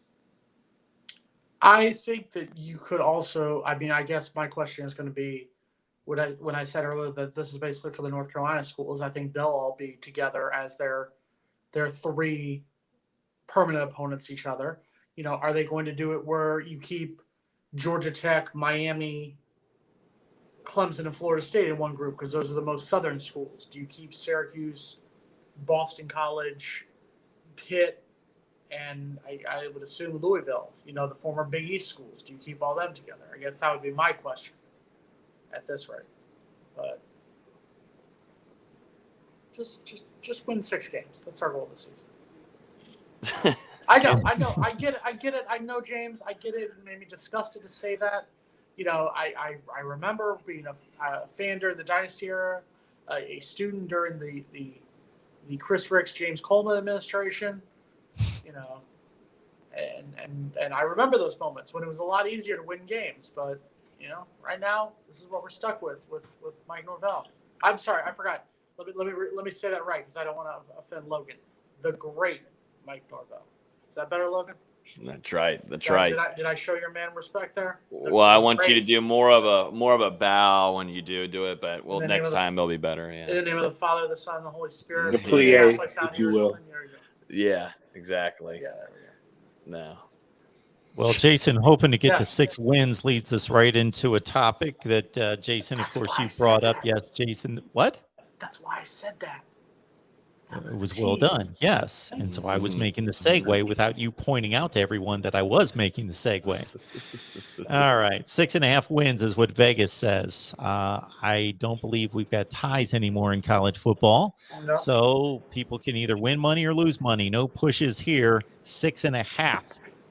I think that you could also, I mean, I guess my question is going to be, when I said earlier that this is basically for the North Carolina schools, I think they'll all be together as their 3 permanent opponents each other. Are they going to do it where you keep Georgia Tech, Miami, Clemson, and Florida State in one group because those are the most southern schools? Do you keep Syracuse, Boston College, Pitt, and I would assume Louisville, the former Big East schools? Do you keep all them together? I guess that would be my question at this rate. But Just win 6 games. That's our goal this season. I know. I get it. I know, James. I get it. It made me disgusted to say that. I remember being a fan during the Dynasty era, a student during the Chris Ricks, James Coleman administration, and I remember those moments when it was a lot easier to win games. But, right now, this is what we're stuck with Mike Norvell. I'm sorry, I forgot. Let me say that right because I don't want to offend Logan. The great Mike Norvell. Is that better, Logan? That's right. Right. Did I show your man respect there? Well, I want you to do more of a bow when you do it, but next time it'll be better. Yeah. In the name of the Father, the Son, and the Holy Spirit. The plie, if you will. Yeah, exactly. Yeah. No. Well, Jason, hoping to get to 6 wins leads us right into a topic that Jason, of course, you brought up. Yes, Jason. What? That's why I said that. It was well done. Yes. And so I was making the segue without you pointing out to everyone that I was making the segue. All right. 6.5 wins is what Vegas says. I don't believe we've got ties anymore in college football. No. So people can either win money or lose money. No pushes here. 6.5.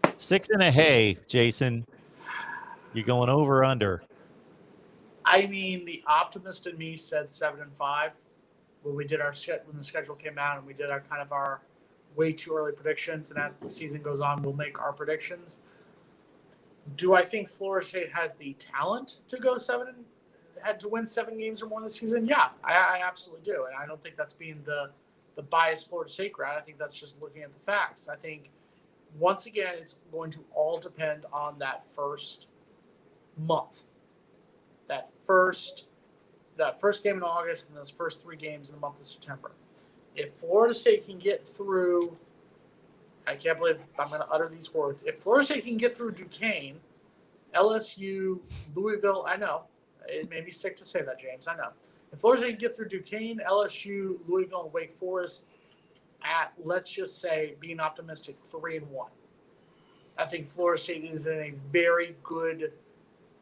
6.5, Jason. You going over or under? I mean, the optimist in me said 7-5. When when the schedule came out and we did our way too early predictions, and as the season goes on, we'll make our predictions. Do I think Florida State has the talent to go to win 7 games or more this season? Yeah, I absolutely do, and I don't think that's being the biased Florida State grad. I think that's just looking at the facts. I think once again, it's going to all depend on that first month, that first game in August and those first 3 games in the month of September. If Florida State can get through, I can't believe I'm going to utter these words. If Florida State can get through Duquesne, LSU, Louisville, I know. It made me sick to say that, James. I know. If Florida State can get through Duquesne, LSU, Louisville, and Wake Forest at, let's just say, being optimistic, 3-1. I think Florida State is in a very good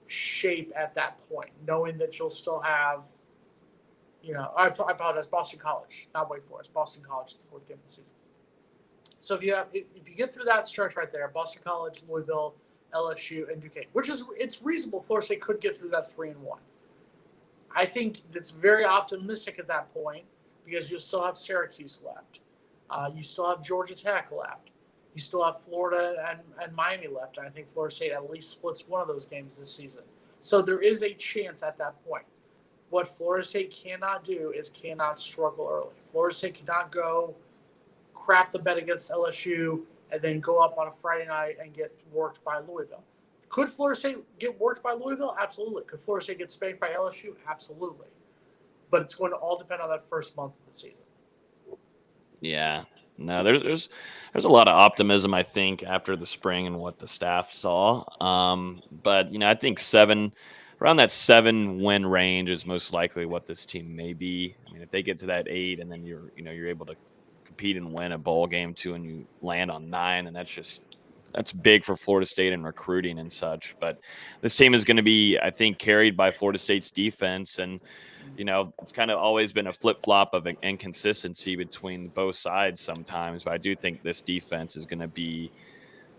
shape at that point, knowing that you'll still have, I apologize, Boston College, not Wake Forest. Boston College is the 4th game of the season. So if you get through that stretch right there, Boston College, Louisville, LSU, and Duquesne, it's reasonable Florida State could get through that 3-1. I think that's very optimistic at that point because you'll still have Syracuse left. You still have Georgia Tech left. You still have Florida and Miami left. And I think Florida State at least splits one of those games this season. So there is a chance at that point. What Florida State cannot do is cannot struggle early. Florida State cannot go crap the bed against LSU and then go up on a Friday night and get worked by Louisville. Could Florida State get worked by Louisville? Absolutely. Could Florida State get spanked by LSU? Absolutely. But it's going to all depend on that first month of the season. Yeah. No, there's a lot of optimism, I think, after the spring and what the staff saw. But I think around that 7-win range is most likely what this team may be. I mean, if they get to that 8 and then you're able to compete and win a bowl game too, and you land on 9, and that's big for Florida State and recruiting and such. But this team is going to be, I think, carried by Florida State's defense, and it's kind of always been a flip-flop of inconsistency between both sides sometimes. But I do think this defense is going to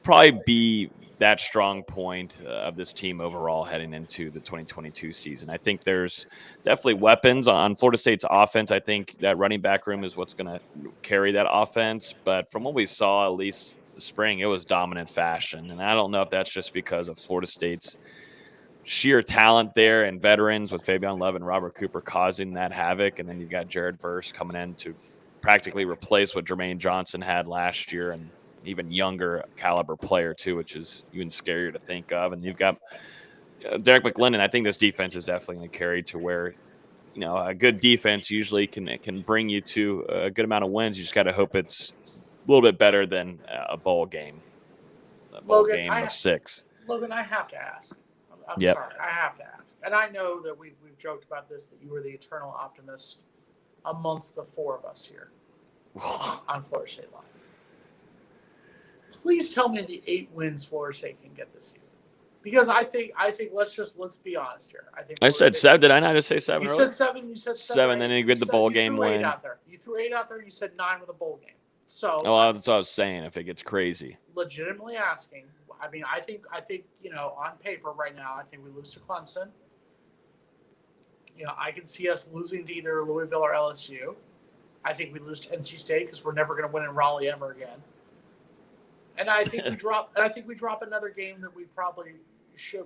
probably be that strong point of this team overall heading into the 2022 season. I think there's definitely weapons on Florida State's offense. I think that running back room is what's going to carry that offense. But from what we saw, at least the spring, it was dominant fashion. And I don't know if that's just because of Florida State's sheer talent there and veterans with Fabian Love and Robert Cooper causing that havoc. And then you've got Jared Verse coming in to practically replace what Jermaine Johnson had last year, and even younger caliber player too, which is even scarier to think of. And you've got Derek McLendon. I think this defense is definitely going to carry to where, a good defense usually can bring you to a good amount of wins. You just got to hope it's a little bit better than a bowl game. Game of 6. Logan, I have to ask. I'm Yep. sorry. I have to ask. And I know that we've joked about this, that you were the eternal optimist amongst the 4 of us here on Florida State Live. Please tell me the 8 wins Florida State can get this season. Because I think let's be honest here. I think I said 7. Did I not just say 7? You earlier? said 7. You said 7. Then you get the bowl game win. 8 out there. You threw 8 out there. You said 9 with a bowl game. So That's what I was saying. If it gets crazy, legitimately asking. I mean, I think on paper right now, I think we lose to Clemson. I can see us losing to either Louisville or LSU. I think we lose to NC State because we're never going to win in Raleigh ever again. And I think we drop. And I think we drop another game that we probably should.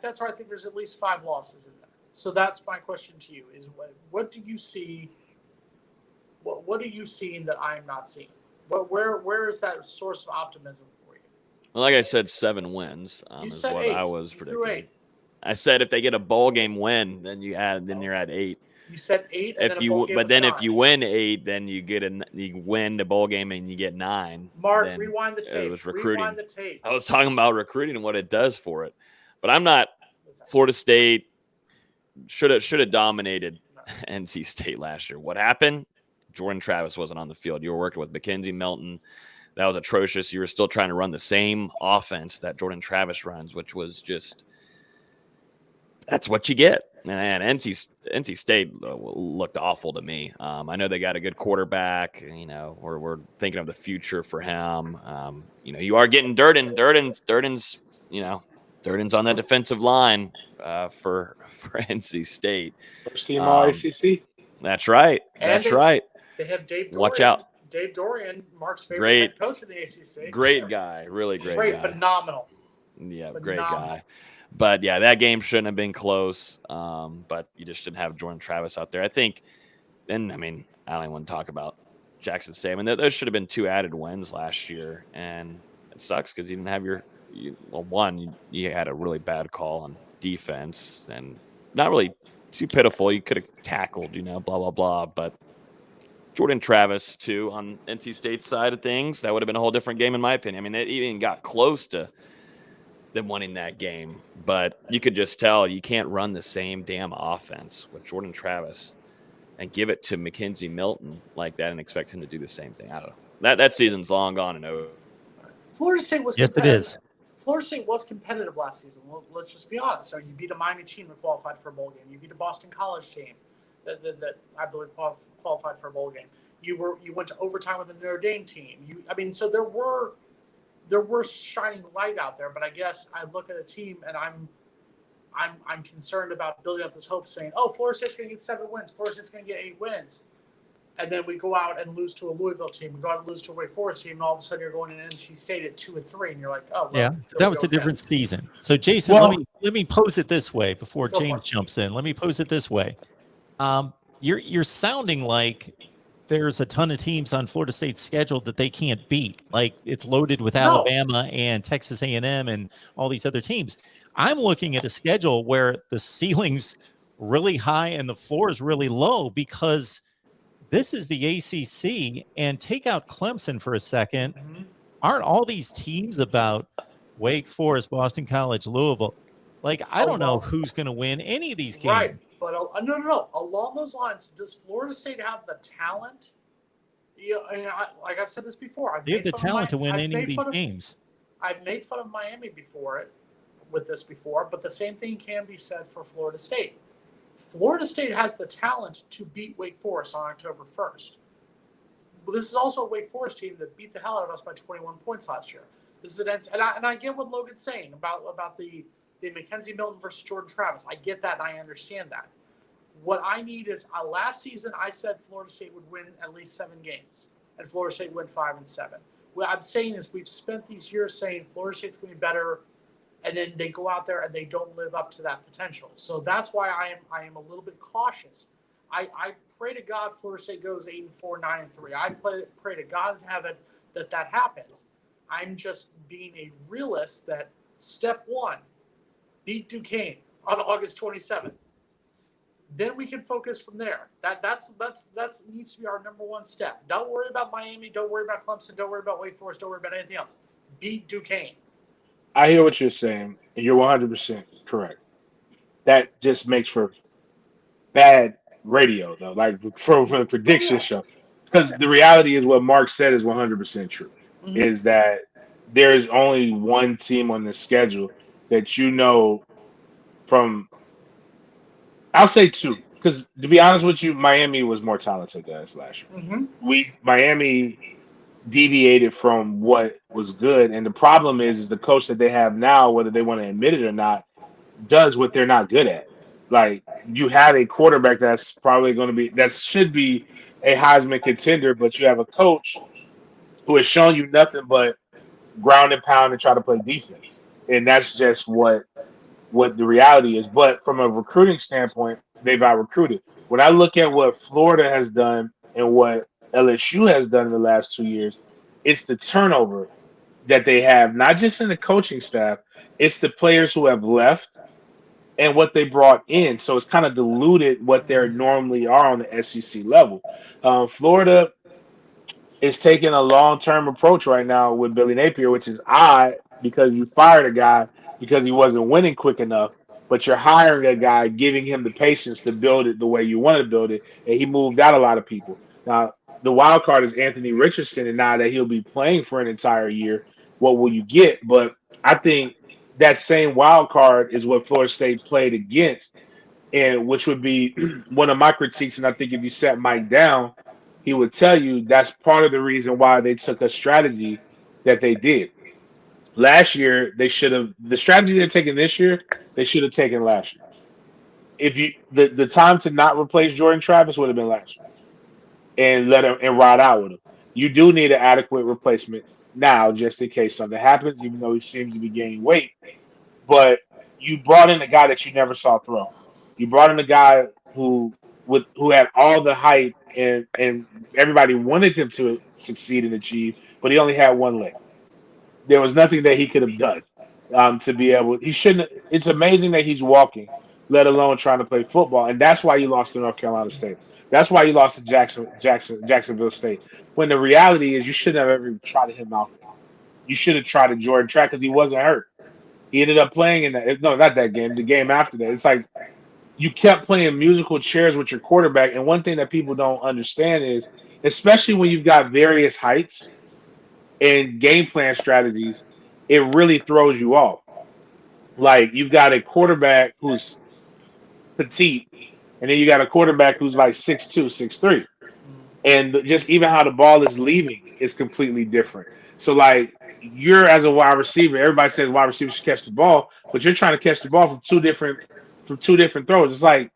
That's where I think there's at least 5 losses in there. So that's my question to you: is what do you see? What are you seeing that I'm not seeing? Where is that source of optimism for you? well, like I said, 7 wins You is said what 8. I was You threw predicting. 8. I said if they get a bowl game win, then you're at 8. You said 8, and If you win 8, then you win the bowl game and you get 9. Mark, then rewind the tape. It was recruiting. Rewind the tape. I was talking about recruiting and what it does for it, but I'm not. Florida State should have dominated NC State last year. What happened? Jordan Travis wasn't on the field. You were working with Mackenzie Milton. That was atrocious. You were still trying to run the same offense that Jordan Travis runs, which was just that's what you get. And NC State looked awful to me. I know they got a good quarterback. We're thinking of the future for him. You are getting Durden. Durden's on that defensive line for NC State. First team All ACC. That's right. Right. They have Dave Dorian. Watch out. Dave Dorian, Mark's favorite head coach in the ACC. Great guy. Really great guy. Phenomenal. Yeah, great guy. But, yeah, that game shouldn't have been close. But you just didn't have Jordan Travis out there. I think – and, I mean, I don't even want to talk about Jackson State. I mean, there should have been 2 added wins last year. And it sucks because you didn't have you had a really bad call on defense. And not really too pitiful. You could have tackled, blah, blah, blah. But Jordan Travis, too, on NC State's side of things, that would have been a whole different game in my opinion. I mean, it even got close to them winning that game. But you could just tell you can't run the same damn offense with Jordan Travis and give it to Mackenzie Milton like that and expect him to do the same thing. I don't know. That season's long gone and over. Florida State was Yes, it is. Florida State was competitive last season. Let's just be honest. So you beat a Miami team that qualified for a bowl game. You beat a Boston College team that I believe qualified for a bowl game. You went to overtime with a Notre Dame team. So there were shining light out there. But I guess I look at a team and I'm concerned about building up this hope, saying, "Oh, Florida State's going to get 7 wins. Florida State's going to get 8 wins." And then we go out and lose to a Louisville team. We go out and lose to a Wake Forest team, and all of a sudden you're going to NC State at 2-3, and you're like, "Oh, well, yeah, that was a different season." So, Jason, let me pose it this way before James jumps in. Let me pose it this way: you're sounding like there's a ton of teams on Florida State's schedule that they can't beat. Like it's loaded with Alabama and Texas A&M and all these other teams. I'm looking at a schedule where the ceiling's really high and the floor is really low because this is the ACC, and take out Clemson for a second. Mm-hmm. Aren't all these teams about Wake Forest, Boston College, Louisville? Like, I don't know who's going to win any of these games. Right, but no. Along those lines, does Florida State have the talent? Like I've said this before. They have the talent to win any of these games. I've made fun of Miami before, but the same thing can be said for Florida State. Florida State has the talent to beat Wake Forest on October 1st. But this is also a Wake Forest team that beat the hell out of us by 21 points last year. This is and I get what Logan's saying about the Mackenzie Milton versus Jordan Travis. I get that and I understand that. What I need is last season I said Florida State would win at least 7 games, and Florida State went 5-7. What I'm saying is we've spent these years saying Florida State's going to be better, and then they go out there and they don't live up to that potential. So that's why I am a little bit cautious. I pray to God Florida State goes 8-4, 9-3. I pray to God in heaven that happens. I'm just being a realist that step 1, beat Duquesne on August 27th. Then we can focus from there. That's needs to be our number 1 step. Don't worry about Miami. Don't worry about Clemson. Don't worry about Wake Forest. Don't worry about anything else. Beat Duquesne. I hear what you're saying, and you're 100% correct. That just makes for bad radio, though, like for the prediction show. Because the reality is what Mark said is 100% true, is that there is only one team on the schedule that from, I'll say 2, because to be honest with you, Miami was more talented than us last year. Miami deviated from what was good, and the problem is the coach that they have now, whether they want to admit it or not, does what they're not good at. Like, you have a quarterback that should be a Heisman contender, but you have a coach who has shown you nothing but ground and pound and try to play defense, and that's just what the reality is. But from a recruiting standpoint, they've out recruited. When I look at what Florida has done and what LSU has done in the last 2 years, it's the turnover that they have, not just in the coaching staff, it's the players who have left and what they brought in. So it's kind of diluted what they normally are on the SEC level. Florida is taking a long-term approach right now with Billy Napier, which is odd because you fired a guy because he wasn't winning quick enough, but you're hiring a guy, giving him the patience to build it the way you want to build it, and he moved out a lot of people. Now, the wild card is Anthony Richardson, and now that he'll be playing for an entire year, what will you get? But I think that same wild card is what Florida State played against, and which would be one of my critiques. And I think if you sat Mike down, he would tell you that's part of the reason why they took a strategy that they did. Last year, they should have the strategy they're taking this year, they should have taken last year. If you the time to not replace Jordan Travis would have been last year and let him and ride out with him. You do need an adequate replacement now, just in case something happens, even though he seems to be gaining weight. But you brought in a guy that you never saw throw. You brought in a guy who had all the hype and everybody wanted him to succeed and achieve, but he only had one leg. There was nothing that he could have done to be able. He shouldn't. It's amazing that he's walking, let alone trying to play football, and that's why you lost to North Carolina State. That's why you lost to Jacksonville State. When the reality is, you shouldn't have ever tried him out. You should have tried a Jordan Track because he wasn't hurt. He ended up playing in that. No, not that game. The game after that. It's like you kept playing musical chairs with your quarterback. And one thing that people don't understand is, especially when you've got various heights and game plan strategies, it really throws you off. Like, you've got a quarterback who's petite, and then you got a quarterback who's like 6'2", 6'3". And just even how the ball is leaving is completely different. So, like, you're as a wide receiver, everybody says wide receivers should catch the ball, but you're trying to catch the ball from two different throws. It's like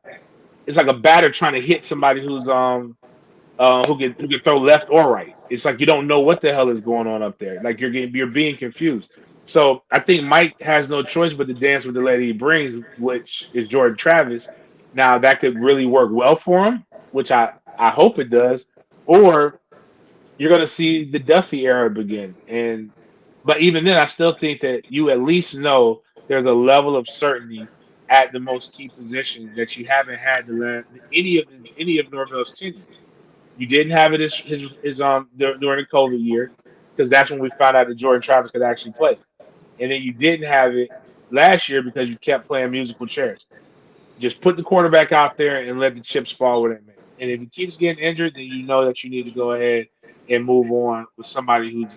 a batter trying to hit somebody who's who can throw left or right. It's like you don't know what the hell is going on up there. Like you're being confused. So I think Mike has no choice but to dance with the lady he brings, which is Jordan Travis. Now that could really work well for him, which I hope it does. Or you're going to see the Duffy era begin. But even then, I still think that you at least know there's a level of certainty at the most key position that you haven't had any of Norvell's tenure. You didn't have it during the COVID year because that's when we found out that Jordan Travis could actually play, and then you didn't have it last year because you kept playing musical chairs. Just put the quarterback out there and let the chips fall where they may. And if he keeps getting injured, then you know that you need to go ahead and move on with somebody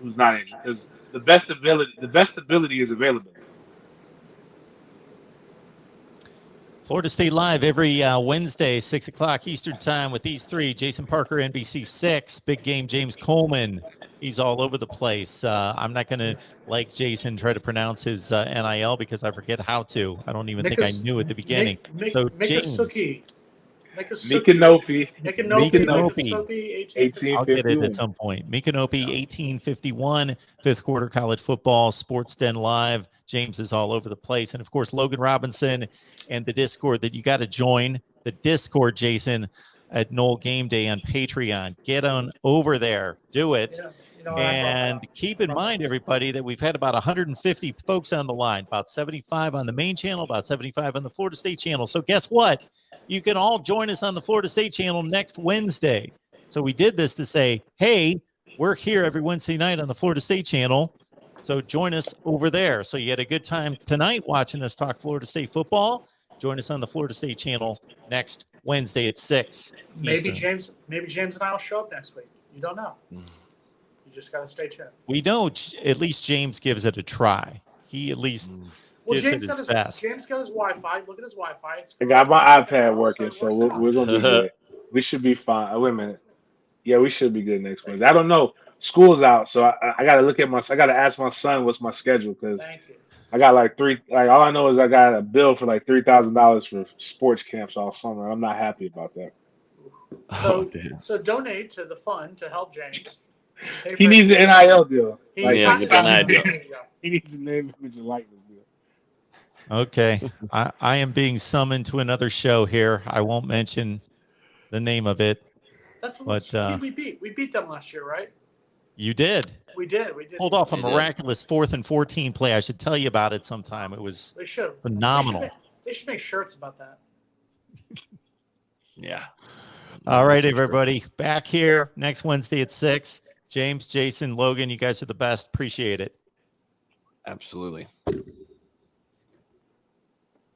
who's not injured because the best ability is available. Florida State Live every Wednesday, 6 o'clock Eastern Time with these three. Jason Parker, NBC 6. Big Game James Coleman. He's all over the place. I'm not going to, like Jason, try to pronounce his NIL because I forget how to. I don't even think I knew at the beginning. So James. Mikanopi. 1851. I'll get it at some point. Mikanopi, 1851, fifth quarter college football, Sports Den Live. James is all over the place. And, of course, Logan Robinson and the Discord that you got to join. The Discord, Jason, at Knoll Game Day on Patreon. Get on over there. Do it. And keep in mind, everybody, that we've had about 150 folks on the line, about 75 on the main channel, about 75 on the Florida State channel. So guess what? You can all join us on the Florida State channel next Wednesday. So we did this to say, hey, we're here every Wednesday night on the Florida State channel. So join us over there. So you had a good time tonight watching us talk Florida State football. Join us on the Florida State channel next Wednesday at 6. Maybe Eastern. James and I will show up next week. You don't know. You just got to stay tuned. We know at least James gives it a try. He at least Well, gives James it got his his best. Wi-Fi. Look at his Wi-Fi. It's I got my iPad working, so so we're gonna be good. We should be fine. Wait a minute. Yeah, we should be good next Wednesday. I don't know. School's out, so I got to look at I got to ask my son what's my schedule because Thank you. I got like all I know is I got a bill for like $3,000 for sports camps all summer. I'm not happy about that. So donate to the fund to help James. He needs an NIL deal. Get the NIL deal. He needs a name, image, and likeness deal. Okay. I am being summoned to another show here. I won't mention the name of it. That's the But, team we beat. We beat them last year, right? You did. We did. Pulled off a miraculous 4th and 14 play. I should tell you about it sometime. It was phenomenal. They should make shirts about that. Yeah. All right, everybody. Back here next Wednesday at 6. James, Jason, Logan, you guys are the best. Appreciate it. Absolutely.